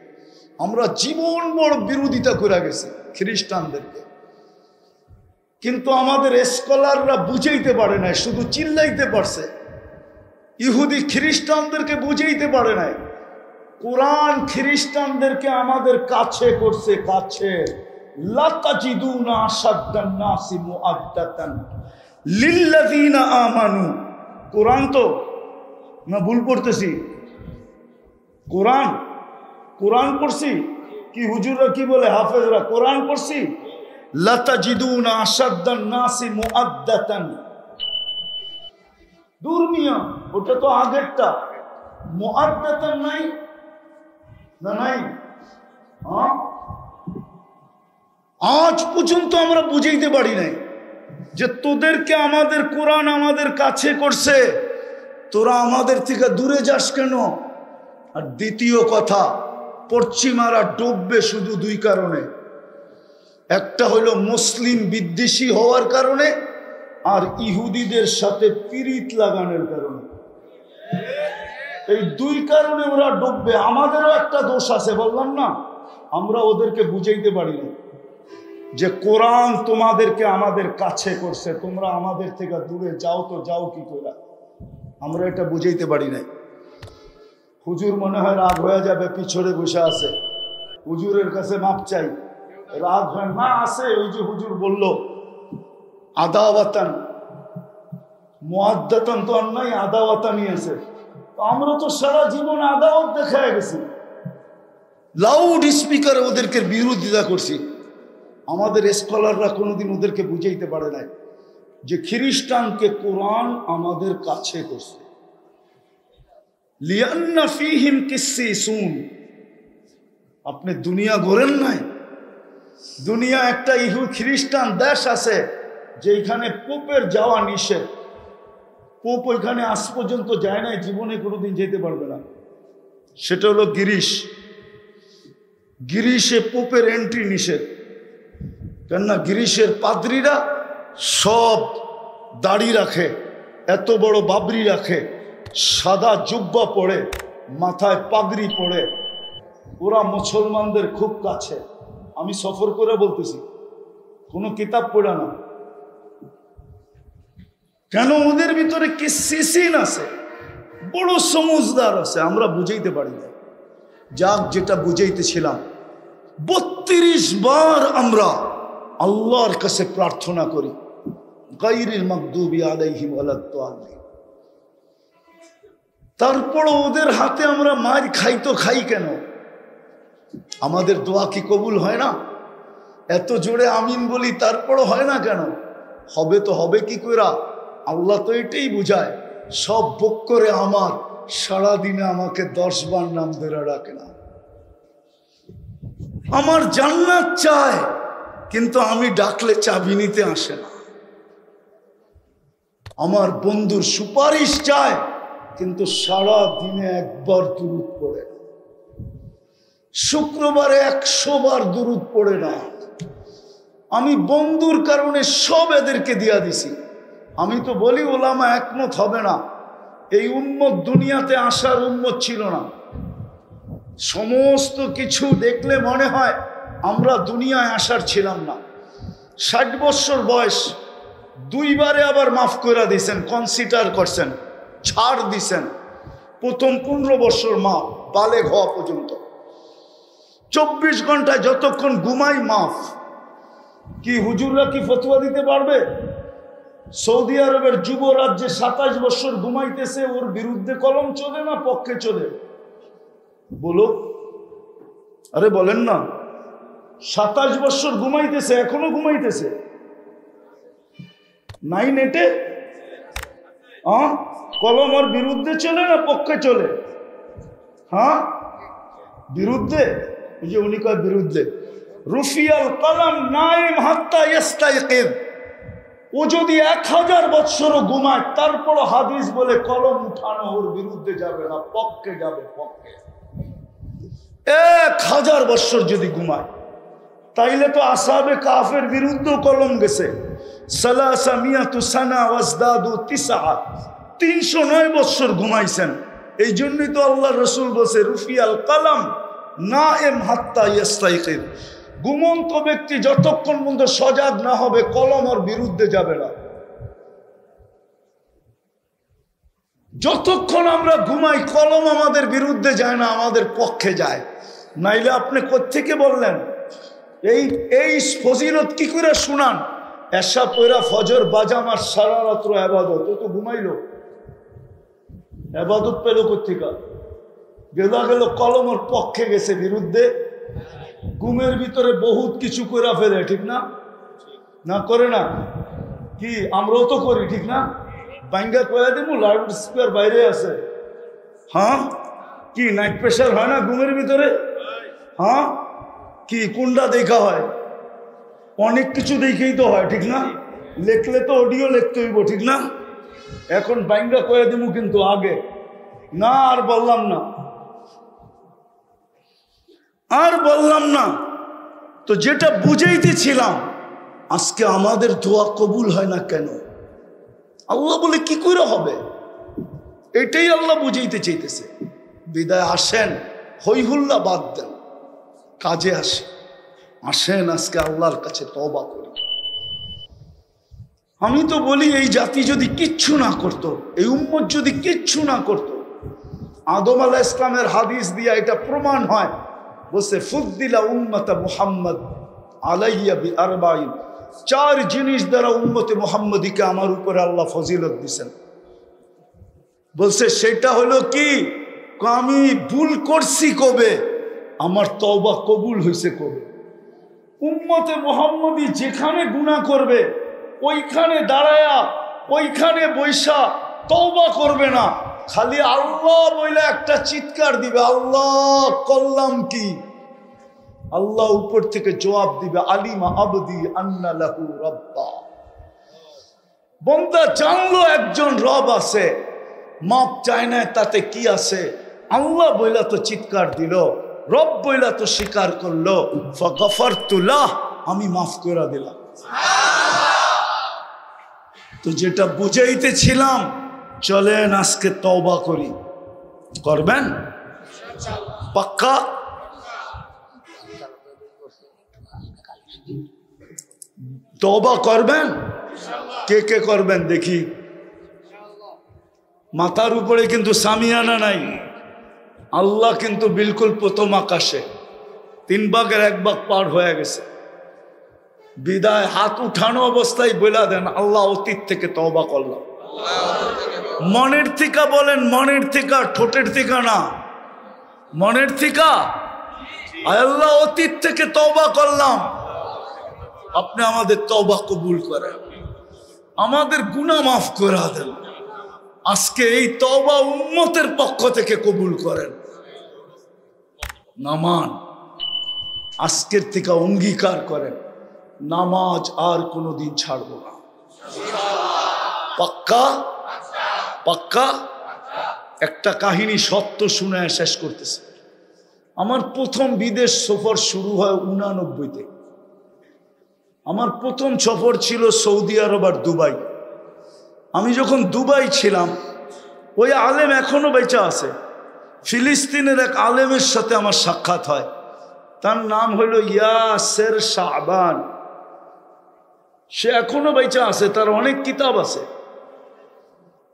আমরা জীবন বড় বিরোধিতা করে গেছি খ্রিস্টানদেরকে, কিন্তু আমাদের স্কলাররা বুঝাইতে পারে না, শুধু চিল্লাইতে পারছে। ইহুদি খ্রিস্টানদেরকে বুঝাইতে পারে নাই। কোরআন খ্রিস্টানদেরকে আমাদের কাছে করছে, কাছে। লাতাজিদুনা আশাদ্দান নাসি মুআদ্দাতান লিল্লাযিনা আমানু। কোরআন তো না ভুল পড়তেছি? কোরআন কোরআন পড়ছি কি? হুজুররা কি বলে, হাফেজরা? কোরআন পড়ছি। লাতাজিদুনা আশাদ্দান নাসি মুআদ্দাতান। দূর মিয়া, ওটা তো আগেরটা। মুআদ্দাতান নাই না? নাই। আজ পর্যন্ত আমরা বুঝাইতে পারি নাই যে তোদেরকে আমাদের কোরআন আমাদের কাছে করছে, তোরা আমাদের থেকে দূরে যাস কেন? আর দ্বিতীয় কথা, পশ্চিমারা ডুববে শুধু 2 কারণে। একটা হলো মুসলিম বিদ্বেষী হওয়ার কারণে, আর ইহুদিদের সাথে পিরিত লাগানোর কারণে। এই 2 কারণে ওরা ডুববে। আমাদেরও একটা দোষ আছে, বললাম না? আমরা ওদেরকে বুঝাইতে পারি না যে কোরআন তোমাদেরকে আমাদের কাছে করছে, তোমরা আমাদের থেকে দূরে যাও। তো যাও কি করে? আমরা এটা বুঝাইতে পারি নাই। হুজুর মনে হয় রাগ হয়ে যাবে, পিছনে বসে আছে, হুজুরের কাছে মাপ চাই। রাগ হয় না? আছে। ওই যে হুজুর বলল আদাওয়াতান, মুআদ্দাতান তো আর নাই, আদাওয়াতানই আছে। আমরা তো সারা জীবন আদাওয়াত দেখায় গেছি, লাউড স্পিকারে ওদেরকে বিরোধিতা করছি। আমাদের স্কলাররা কোনোদিন ওদেরকে বুঝাইতে পারে নাই যে খ্রিস্টানকে কোরআন আমাদের কাছে করছে। লিয়ান্না ফীহিম কিসসিসুন। আপনি দুনিয়া গড়েন নাই, দুনিয়া একটা ইহু খ্রিস্টান দেশ আছে যেখানে পোপের যাওয়া নিষেধ। পোপ ওইখানে আজ পর্যন্ত যায় নাই, জীবনে কোনোদিন যেতে পারবে না। সেটা হলো গ্রিস। গ্রিসে পোপের এন্ট্রি নিষেধ। কেননা গ্রিসের পাদ্রীরা সব দাড়ি রাখে, এত বড় বাবরি রাখে, সাদা জুব্বা পরে, মাথায় পাগড়ি পরে। ওরা মুসলমানদের খুব কাছে। আমি সফর করে বলতেছি, কোনো কিতাব পড়া না। কেন? ওদের ভিতরে কি সিসিন আছে, বড় সমুজদার আছে, আমরা বুঝাইতে পারি না। যাক, যেটা বুঝাইতেছিলাম, 32 বার আমরা আল্লাহর কাছে প্রার্থনা করি, গায়রিল মাগদুবি আলাইহিম ওয়ালাদ-দাল্লিন। তারপর ওদের হাতে আমরা মার খাই তো খাই কেন? আমাদের দোয়া কি কবুল হয় না? এত জোরে আমিন বলি, তারপরও হয় না কেন? হবে তো হবে কি কইরা? আল্লাহ তো এটাই বুঝায়, সব বুক করে আমার, সারাদিনে আমাকে 10 বার নাম ধরে রাখে না। আমার জান্নাত চায়, কিন্তু আমি ডাকলে চাবি নিতে আসে না। আমার বন্ধুর সুপারিশ চায়, কিন্তু সারা দিনে একবার দুরূদ পড়ে না। শুক্রবারে 100 বার দুরূদ পড়ে না। আমি বন্ধুর কারণে সব এদেরকে দিয়া দিছি। আমি তো বলি ওলামা একমত হবে না। এই উম্মত দুনিয়াতে আসার উম্মত ছিল না। সমস্ত কিছু দেখলে মনে হয় আমরা দুনিয়ায় আসার ছিলাম না। 60 বছর বয়স, 2 বারে আবার মাফ করে দিয়েছেন, কনসিডার করছেন, ছাড় দিছেন। প্রথম 15 বছর মাফ, বালেগ হওয়া পর্যন্ত। 24 ঘন্টায় যতক্ষণ ঘুমাই মাফ। কি হুজুররা কি ফতোয়া দিতে পারবে? সৌদি আরবের যুবরাজ্যে 27 বছর ঘুমাইতেছে, ওর বিরুদ্ধে কলম চলে না পক্ষে চলে? বলো, আরে বলেন না। 27 বছর ঘুমাইতেছে, এখনো ঘুমাইতেছে। 9 নেটে কলম ওর বিরুদ্ধে চলে না পক্ষে চলে? হ্যাঁ, বিরুদ্ধে। এই যে উনি কয় বিরুদ্ধে। রুফিয়াল কলম নাইম হাত্তা ইস্তাইকিদ। ও যদি 1000 বছরও ঘুমায়, তারপর হাদিস বলে কলম উঠানো ওর বিরুদ্ধে যাবে না, পক্ষে যাবে, পক্ষে। 1000 বছর যদি ঘুমায়, তাইলে তো আসহাবে কাফের বিরুদ্ধেও কলম গেছে। সালাসা মিয়াতু সানা ওয়াজদাদু 9 309 বছর ঘুমাইছেন। এই জন্যই তো আল্লাহ রসুল বলছে রুফিয়াল কলম নাইম হাত্তা ইস্তাইকিদ। ঘুমন্ত ব্যক্তি যতক্ষণ পর্যন্ত সজাগ না হবে, কলম ওর বিরুদ্ধে যাবে না। যতক্ষণ আমরা ঘুমাই, কলম আমাদের বিরুদ্ধে যায় না, আমাদের পক্ষে যায়। নাইলে আপনি কোত্থেকে বললেন? এই ফজিলত কি করে শুনান? এশা পয়রা ফজর বাজামার সারা রাত্র আবাদত, ও তো ঘুমাইলো, আবাদত পেল কোত্থেকা? গেল কলম ওর পক্ষে গেছে, বিরুদ্ধে। ঘুমের ভিতরে বহুত কিছু করে ফেলে, ঠিক না? না করে না? কি আমরাও তো করি, ঠিক না? বাঙ্গা কয়া দিব, লাউড স্পিকার বাইরে আছে। হ্যাঁ, কি নাইট প্রেশার হয় না ঘুমের ভিতরে? হ্যাঁ, কি কোনটা দেখা হয়? অনেক কিছু দেখেই তো হয়, ঠিক না? লেখলে তো অডিও লিখতে হইব, ঠিক না? এখন বাঙ্গা কয়া দিব, কিন্তু আগে না। আর বললাম না, আর বললাম না। তো যেটা বুঝাইতেছিলাম, আজকে আমাদের দোয়া কবুল হয় না কেন? আল্লাহ বলে কি করে হবে? এটাই আল্লাহ বুঝাইতে চাইতেছে। বিদায় আসেন, হইহুল্লা বাদ দেন, কাজে আসেন আজকে আল্লাহর কাছে তওবা করি। আমি তো বলি, এই জাতি যদি কিচ্ছু না করত, এই উম্মত যদি কিচ্ছু না করত, আদম আলাইহিস ইসলামের হাদিস দিয়া এটা প্রমাণ হয়। বলছে ফুদ্দিলা উম্মতা মুহাম্মদ আলাইয়া বিআরবাইন। 4 জিনিস দ্বারা উম্মতে মুহাম্মদীকে আমার উপরে আল্লাহ ফজিলত দিয়েছেন। বলছে সেটা হলো কি? আমি ভুল করছি কবে, আমার তওবা কবুল হয়েছে কবে। উম্মতে মুহাম্মদী যেখানে গুনাহ করবে, ওইখানে দাঁড়ায়া, ওইখানে বৈশা তওবা করবে না, খালি আল্লাহ বইলে একটা চিৎকার দিবে, আল্লাহ করলাম কি? আল্লাহ উপর থেকে জবাব দিবে আলিমা আবদি আন্না লাহু রাব্বা। বান্দা জানলো একজন রব আছে, মাপ চায় না, তাতে কি আছে? আল্লাহ বইলা তো চিৎকার দিল, রব বইলা তো স্বীকার করলো, ফাগফারতু লাহ, আমি মাফ করে দিলাম। তো যেটা বুঝাইতেছিলাম, চলেন আজকে তওবা করি। করবেন পাক্কা? তওবা করবেন? কে কে করবেন দেখি? মাথার উপরে কিন্তু সামিয়ানা নাই। আল্লাহ কিন্তু বিলকুল প্রথম আকাশে, 3 ভাগের 1 ভাগ পার হয়ে গেছে। বিদায় হাত উঠানো অবস্থায় বলে দেন, আল্লাহ অতীত থেকে তওবা করলাম। মনের থেকে বলেন, মনের থেকে, ঠোঁটের থেকে না, মনের থেকে। আল্লাহ অতীত থেকে তওবা করলাম, আপনি আমাদের তওবা কবুল করেন, আমাদের গুনাহ মাফ করে দেন। আজকে এই তওবা উম্মতের পক্ষ থেকে কবুল করেন। নামান আজকের থেকে অঙ্গীকার করেন, নামাজ আর কোনোদিন ছাড়বো না। পাক্কা? পাক্কা? একটা কাহিনী সত্য শুনে শেষ করতেছে। আমার প্রথম বিদেশ সফর শুরু হয় 89-তে। আমার প্রথম সফর ছিল সৌদি আরব আর দুবাই। আমি যখন দুবাই ছিলাম, ওই আলেম এখনো বেঁচে আছে। ফিলিস্তিনের এক আলেমের সাথে আমার সাক্ষাৎ হয়, তার নাম হলো ইয়াসের শাবান। সে এখনো বেঁচে আছে, তার অনেক কিতাব আছে।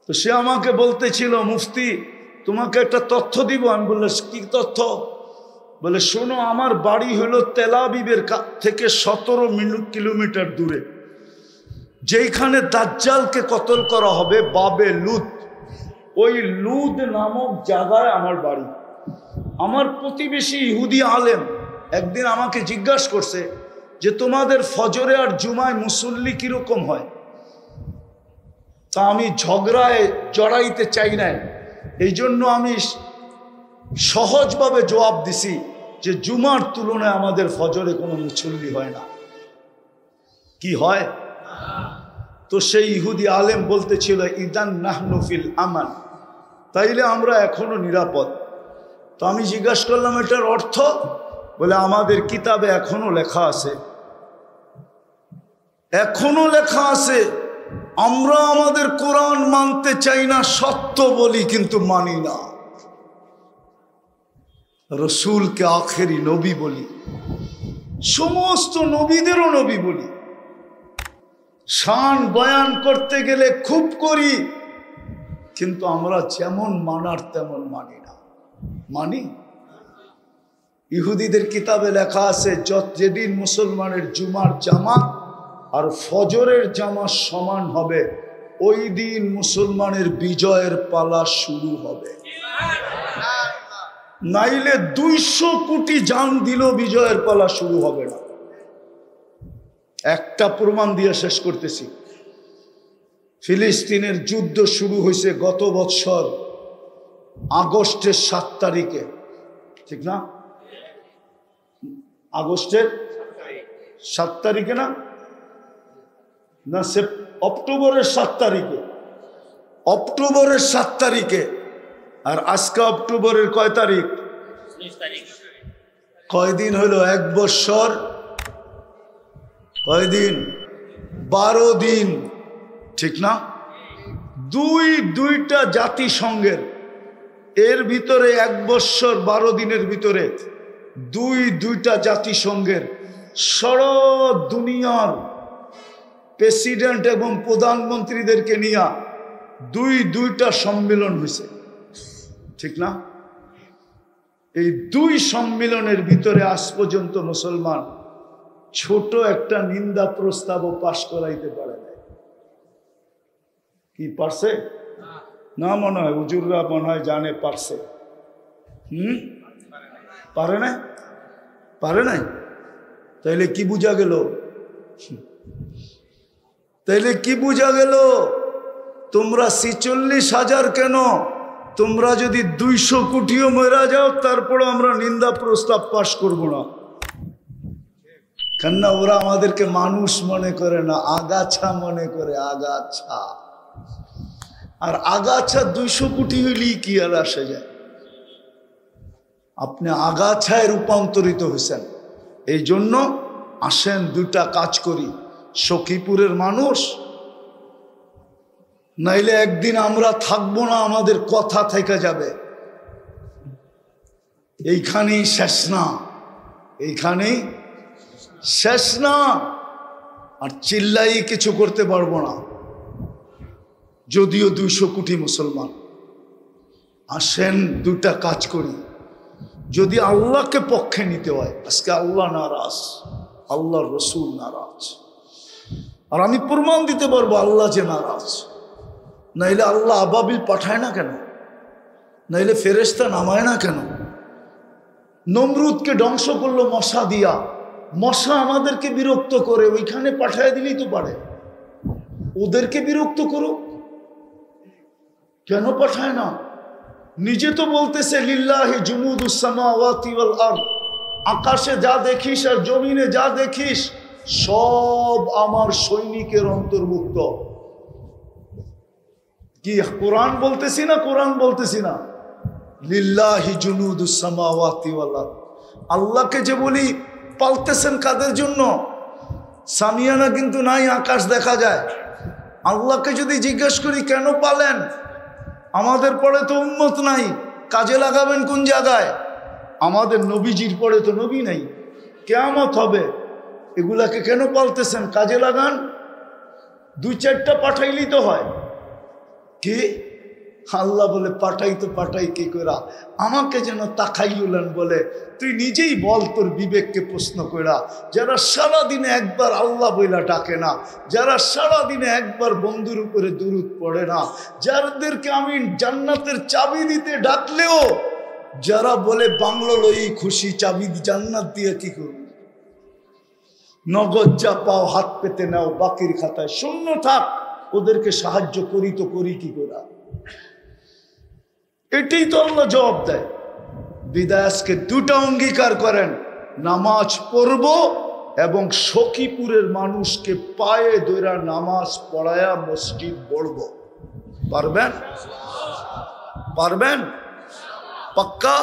তো সে আমাকে বলতেছিল, মুফতি তোমাকে একটা তথ্য দিব। আমি বললাম কি তথ্য? বলে শোনো, আমার বাড়ি হলো তেল আবিবের থেকে 17 কিলোমিটার দূরে, যেইখানে দাজ্জালকে কতল করা হবে, বাবে লুদ, ওই লুদ নামক জায়গায় আমার বাড়ি। আমার প্রতিবেশী ইহুদি আলেম একদিন আমাকে জিজ্ঞাসা করছে যে তোমাদের ফজরে আর জুমায় মুসল্লি কিরকম হয়? তা আমি ঝগড়ায় জড়াইতে চাই না, এই জন্য আমি সহজভাবে জবাব দিছি যে জুমার তুলনায় আমাদের ফজরে কোনো মুসল্লি হয় না। কি হয়? তো সেই ইহুদি আলেম বলতেছিল, ইদান নাহনু ফিল আমান, তাইলে আমরা এখনো নিরাপদ। তো আমি জিজ্ঞাসা করলাম এটার অর্থ? বলে আমাদের কিতাবে এখনো লেখা আছে, এখনো লেখা আছে, আমরা আমাদের কোরআন মানতে চাই না, সত্য বলি কিন্তু মানি না, রসুলকে আখেরি নবী বলি, সমস্ত নবীদেরও নবী বলি, শান বয়ান করতে গেলে খুব করি, কিন্তু আমরা যেমন মানার তেমন মানি না। মানি? ইহুদিদের কিতাবে লেখা আছে, যেদিন মুসলমানের জুমার জামা আর ফজরের জামা সমান হবে, ওই দিন মুসলমানের বিজয়ের পালা শুরু হবে। নাইলে 200 কোটি জান দিল, বিজয়ের পালা শুরু হবে না। একটা প্রমাণ দিয়ে শেষ করতেছি। ফিলিস্তিনের যুদ্ধ শুরু হয়েছে গত বছর আগস্টের 7 তারিখে, ঠিক না? আগস্টের 7 তারিখে না, না অক্টোবরের 7 তারিখে, অক্টোবরের 7 তারিখে। আর আজকে অক্টোবরের কয় তারিখ? কয়দিন হলো? 1 বছর কয়দিন? 12 দিন, ঠিক না? দুইটা জাতিসংঘের, এর ভিতরে 1 বছর 12 দিনের ভিতরে দুইটা জাতিসংঘের সারা দুনিয়ার প্রেসিডেন্ট এবং প্রধানমন্ত্রীদেরকে নিয়ে দুইটা সম্মেলন হয়েছে, ঠিক না? এই 2 সম্মেলনের ভিতরে আজ পর্যন্ত মুসলমান ছোট একটা নিন্দা প্রস্তাবও পাশ করাইতে পারে না। কি পারছে? না, মনে হয় হুজুররা মনে হয় জানে পারছে। পারে না? পারে নাই? তাইলে কি বুঝা গেল? তাইলে কি বুঝা গেল? তোমরা 46,000 কেন, তোমরা যদি 200 কোটিও মরা যাও, তারপরে আমরা নিন্দা প্রস্তাব পাশ করব না। কেননা ওরা আমাদেরকে মানুষ মনে করে না, আগাছা মনে করে, আগাছা। আর আগাছা 200 কোটি হইলেই কি আর আসে যায়? আপনি আগাছায় রূপান্তরিত হয়েছেন। এই জন্য আসেন দুটা কাজ করি। সখীপুরের মানুষ, নাইলে একদিন আমরা থাকবো না, আমাদের কথা থেকে যাবে। এইখানেই শেষ না, এইখানেই শেষ না। আর চিল্লাই কিছু করতে পারবো না, যদিও 200 কোটি মুসলমান। আসেন দুটা কাজ করি। যদি আল্লাহকে পক্ষে নিতে হয়, আজকে আল্লাহ নারাজ, আল্লাহর রসুল নারাজ। আর আমি প্রমাণ দিতে পারবো আল্লাহ যে নারাজ। নাইলে আল্লাহ আবাবিল পাঠায় না কেন? নাইলে ফেরেশতা নামায় না কেন? নমরুদকে ধ্বংস করলো মশা দিয়া। মশা আমাদেরকে বিরক্ত করে, ওইখানে পাঠায় দিলেই তো পারে। ওদেরকে বিরক্ত করো, কেন পাঠায় না? নিজে তো বলতেছে লিল্লাহি জুনুদুস সামাওয়াতি ওয়াল আরদ, আকাশে যা দেখিস আর জমিনে যা দেখিস সব আমার সৈনিকের অন্তর্ভুক্ত। কি কোরআন বলতেছি না? কোরআন বলতেছি না? লিল্লাহি জুনুদুস সামাওয়াতি ওয়াল আরদ। আল্লাহকে যে বলি পালতেছেন কাদের জন্য? সামিয়ানা কিন্তু নাই, আকাশ দেখা যায়। আল্লাহকে যদি জিজ্ঞেস করি কেন পালেন, আমাদের পরে তো উম্মত নাই, কাজে লাগাবেন কোন জায়গায়? আমাদের নবীজির পরে তো নবী নাই, কিয়ামত হবে। এগুলাকে কেন পালতেছেন? কাজে লাগান। 2-4টা পাঠাইলেই তো হয়। কি আল্লাহ বলে পাঠাই তো পাঠাই কি করা? আমাকে যেন তাকাইলেন বলে, তুই নিজেই বল তোর বিবেককে প্রশ্ন করা। যারা সারাদিনে একবার আল্লাহ বইলা ডাকে না, যারা সারাদিনে একবার বন্ধুর উপরে দুরূদ পড়ে না, যাদেরকে আমি জান্নাতের চাবি দিতে ডাকলেও যারা বলে বাংলো লই খুশি, চাবি জান্নাত দিয়ে কি করবি? নগদ যা পাও হাত পেতে নাও, বাকির খাতায় শূন্য থাক। ওদেরকে সাহায্য করি তো করি কি করা? এটাই তো আল্লাহ জবাব দেয়। বিদায় আজকে দুটা অঙ্গীকার করেন, নামাজ পড়ব এবং সখীপুরের মানুষকে পায়ে ধরে নামাজ পড়ায়া মসজিদ পড়ব। পারবেন? পারবেন? পাক্কা?